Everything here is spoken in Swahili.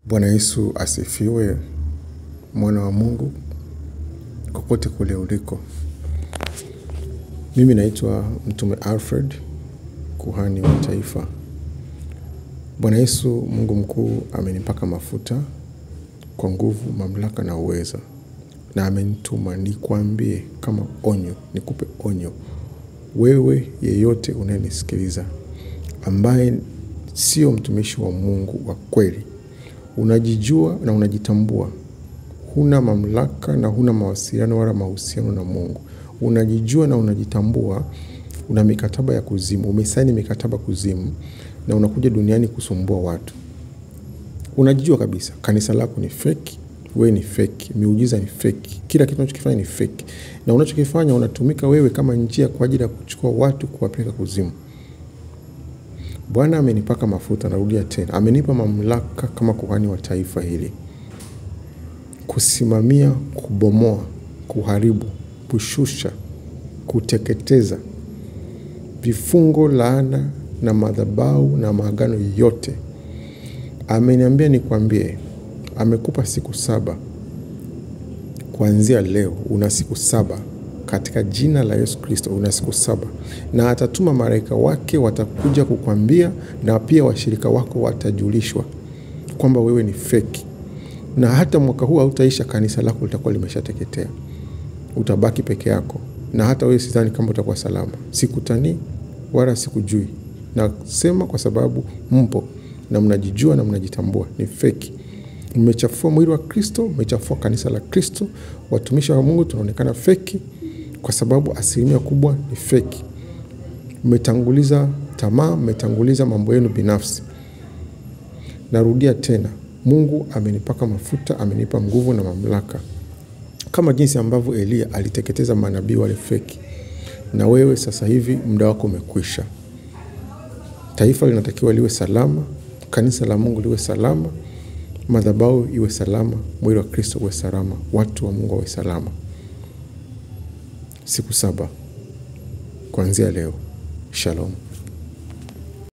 Bwana Yesu asifiwe, mwana wa Mungu, kokote kule uliko. Mimi naitwa Mtume Alfred, kuhani wa taifa. Bwana Yesu Mungu mkuu amenipaka mafuta kwa nguvu, mamlaka na uweza. Na amenituma nikwambie kama onyo, nikupe onyo. Wewe yeyote unayenisikiliza, ambaye sio mtumishi wa Mungu wa kweli. Unajijua na unajitambua. Huna mamlaka na huna mawasiliano wala mahusiano na Mungu. Unajijua na unajitambua. Una mikataba ya kuzimu. Umesaini mikataba kuzimu. Na unakuja duniani kusumbua watu. Unajijua kabisa. Kanisa lako ni fake. Wewe ni fake. Miujiza ni fake. Kila kitu unachokifanya ni fake. Na unachokifanya unatumika wewe kama njia kwa ajili ya kuchukua watu kuwapeleka kuzimu. Bwana amenipaka mafuta, narudia tena. Amenipa mamlaka kama kuhani wa taifa hili. Kusimamia, kubomoa, kuharibu, kushusha, kuteketeza vifungo, laana na madhabahu na maagano yote. Ameniambia nikwambie, amekupa siku 7. Kuanzia leo una siku 7. Katika jina la Yesu Kristo una siku 7. Na atatuma malaika wake watakuja kukwambia, na pia washirika wako watajulishwa kwamba wewe ni fake. Na hata mwaka huu hautaisha, kanisa lako litakuwa limeshateketea. Utabaki peke yako. Na hata wewe sidhani kama utakuwa salama. Sikutani wala sikujui. Nasema kwa sababu mpo na mnajijua na mnajitambua ni fake. Mmechafua mwili wa Kristo, mmechafua kanisa la Kristo. Watumishi wa Mungu tunaonekana fake kwa sababu asilimia kubwa ni fake. Mmetanguliza tamaa, mmetanguliza mambo yenu binafsi. Narudia tena. Mungu amenipaka mafuta, amenipa nguvu na mamlaka. Kama jinsi ambavyo Elia aliteketeza manabii wale fake. Na wewe sasa hivi muda wako umekwisha. Taifa linatakiwa liwe salama, kanisa la Mungu liwe salama, madhabahu iwe salama, mwili wa Kristo uwe salama, watu wa Mungu wawe salama. Siku 7 kuanzia leo. Shalom.